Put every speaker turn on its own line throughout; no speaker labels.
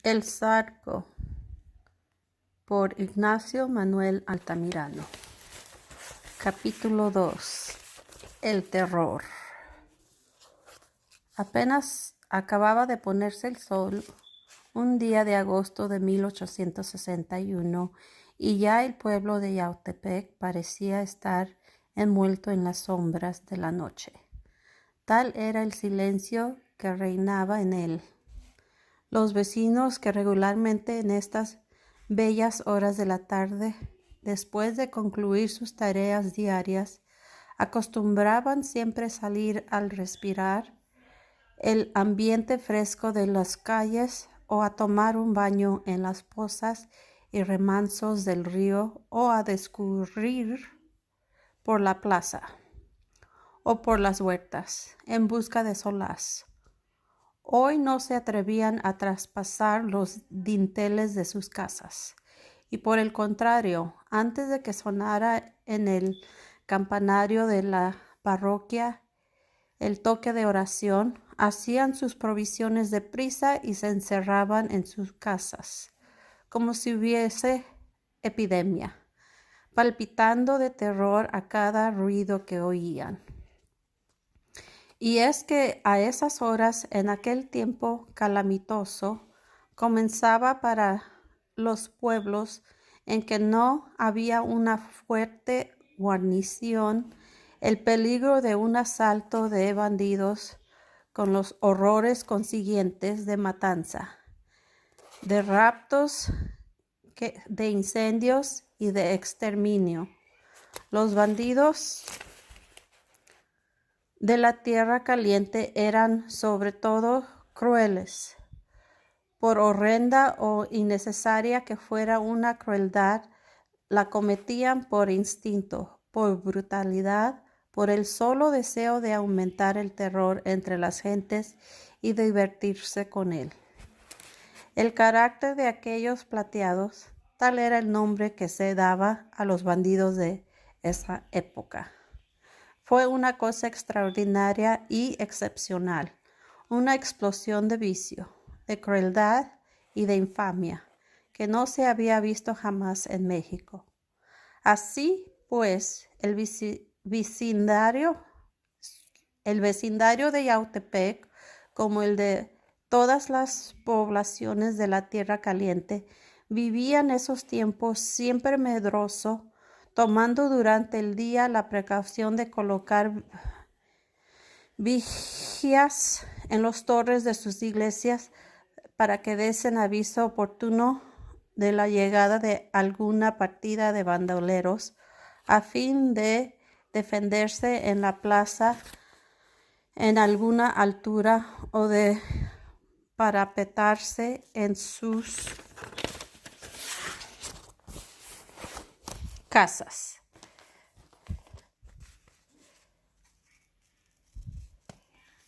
El Zarco, por Ignacio Manuel Altamirano. Capítulo 2. El terror. Apenas acababa de ponerse el sol un día de agosto de 1861 y ya el pueblo de Yautepec parecía estar envuelto en las sombras de la noche. Tal era el silencio que reinaba en él. Los vecinos que regularmente en estas bellas horas de la tarde, después de concluir sus tareas diarias, acostumbraban siempre salir al respirar el ambiente fresco de las calles o a tomar un baño en las pozas y remansos del río o a discurrir por la plaza o por las huertas en busca de solaz. Hoy no se atrevían a traspasar los dinteles de sus casas y por el contrario, antes de que sonara en el campanario de la parroquia el toque de oración, hacían sus provisiones deprisa y se encerraban en sus casas, como si hubiese epidemia, palpitando de terror a cada ruido que oían. Y es que a esas horas, en aquel tiempo calamitoso, comenzaba para los pueblos en que no había una fuerte guarnición el peligro de un asalto de bandidos con los horrores consiguientes de matanza, de raptos, de incendios y de exterminio. Los bandidos de la tierra caliente eran sobre todo crueles. Por horrenda o innecesaria que fuera una crueldad, la cometían por instinto, por brutalidad, por el solo deseo de aumentar el terror entre las gentes y divertirse con él. El carácter de aquellos plateados, tal era el nombre que se daba a los bandidos de esa época. Fue una cosa extraordinaria y excepcional, una explosión de vicio, de crueldad y de infamia que no se había visto jamás en México. Así pues, el vecindario de Yautepec, como el de todas las poblaciones de la Tierra Caliente, vivía en esos tiempos siempre medroso, tomando durante el día la precaución de colocar vigías en las torres de sus iglesias para que diesen aviso oportuno de la llegada de alguna partida de bandoleros, a fin de defenderse en la plaza en alguna altura o de parapetarse en sus casas.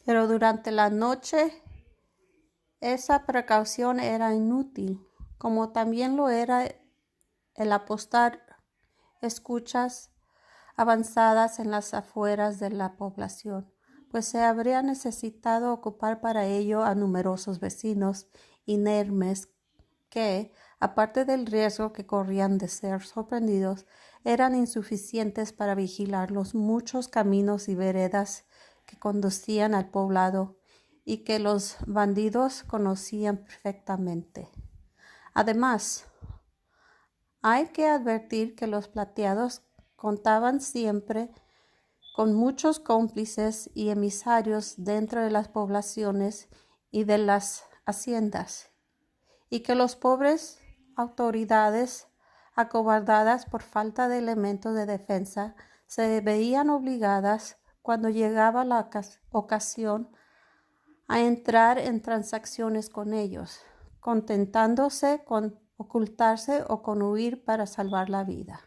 Pero durante la noche esa precaución era inútil, como también lo era el apostar escuchas avanzadas en las afueras de la población, pues se habría necesitado ocupar para ello a numerosos vecinos inermes que, aparte del riesgo que corrían de ser sorprendidos, eran insuficientes para vigilar los muchos caminos y veredas que conducían al poblado y que los bandidos conocían perfectamente. Además, hay que advertir que los plateados contaban siempre con muchos cómplices y emisarios dentro de las poblaciones y de las haciendas, y que los pobres autoridades, acobardadas por falta de elementos de defensa, se veían obligadas, cuando llegaba la ocasión, a entrar en transacciones con ellos, contentándose con ocultarse o con huir para salvar la vida.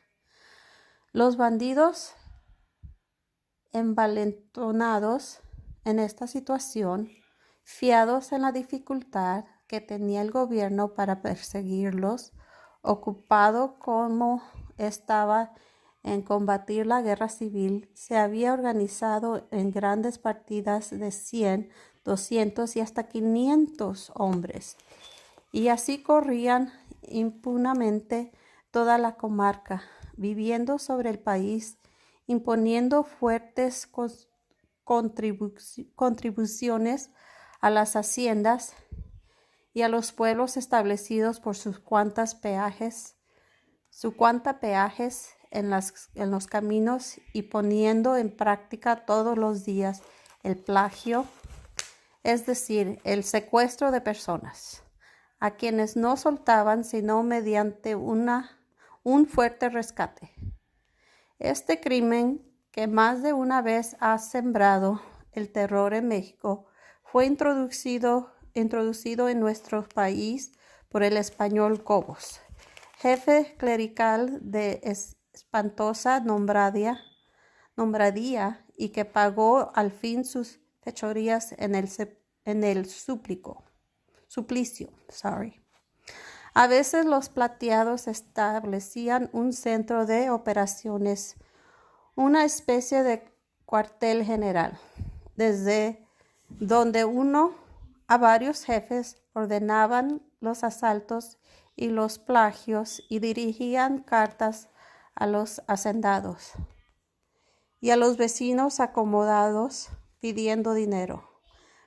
Los bandidos, envalentonados en esta situación, fiados en la dificultad que tenía el gobierno para perseguirlos, ocupado como estaba en combatir la guerra civil, se había organizado en grandes partidas de 100, 200 y hasta 500 hombres, y así corrían impunemente toda la comarca, viviendo sobre el país, imponiendo fuertes contribuciones a las haciendas y a los pueblos establecidos por sus cuantas peajes en los caminos, y poniendo en práctica todos los días el plagio, es decir, el secuestro de personas, a quienes no soltaban sino mediante un fuerte rescate. Este crimen, que más de una vez ha sembrado el terror en México, fue introducido en nuestro país por el español Cobos, jefe clerical de espantosa nombradía, y que pagó al fin sus fechorías en el suplicio. A veces los plateados establecían un centro de operaciones, una especie de cuartel general, desde donde uno a varios jefes ordenaban los asaltos y los plagios y dirigían cartas a los hacendados y a los vecinos acomodados pidiendo dinero,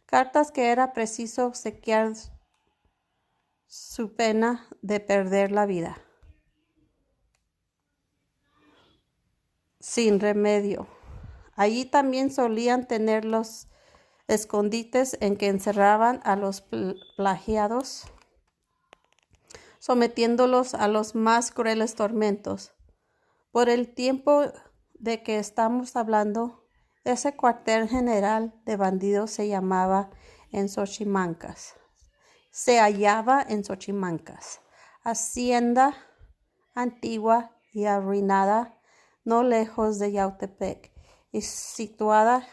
cartas que era preciso obsequiar su pena de perder la vida sin remedio. Allí también solían tener los escondites en que encerraban a los plagiados, sometiéndolos a los más crueles tormentos. Por el tiempo de que estamos hablando, ese cuartel general de bandidos se hallaba en Xochimancas, hacienda antigua y arruinada, no lejos de Yautepec, y situada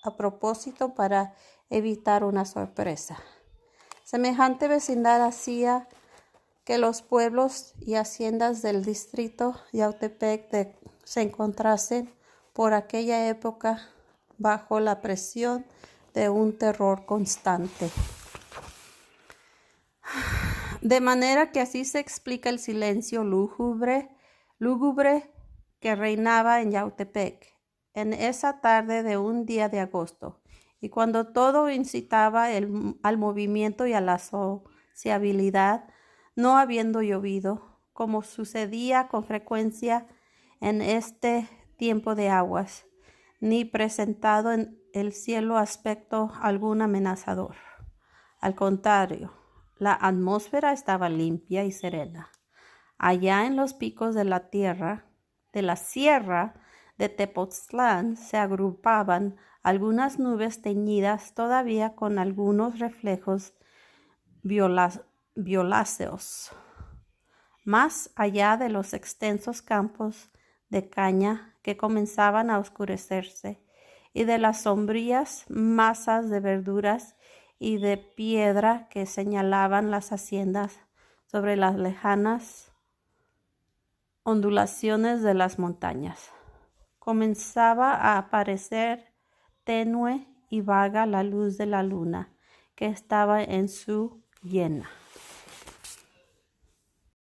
a propósito para evitar una sorpresa. Semejante vecindad hacía que los pueblos y haciendas del distrito Yautepec se encontrasen por aquella época bajo la presión de un terror constante. De manera que así se explica el silencio lúgubre que reinaba en Yautepec en esa tarde de un día de agosto, y cuando todo incitaba al movimiento y a la sociabilidad, no habiendo llovido, como sucedía con frecuencia en este tiempo de aguas, ni presentado en el cielo aspecto algún amenazador. Al contrario, la atmósfera estaba limpia y serena. Allá en los picos de la sierra de Tepoztlán se agrupaban algunas nubes teñidas todavía con algunos reflejos violáceos. Más allá de los extensos campos de caña que comenzaban a oscurecerse, y de las sombrías masas de verduras y de piedra que señalaban las haciendas sobre las lejanas ondulaciones de las montañas, comenzaba a aparecer tenue y vaga la luz de la luna, que estaba en su llena.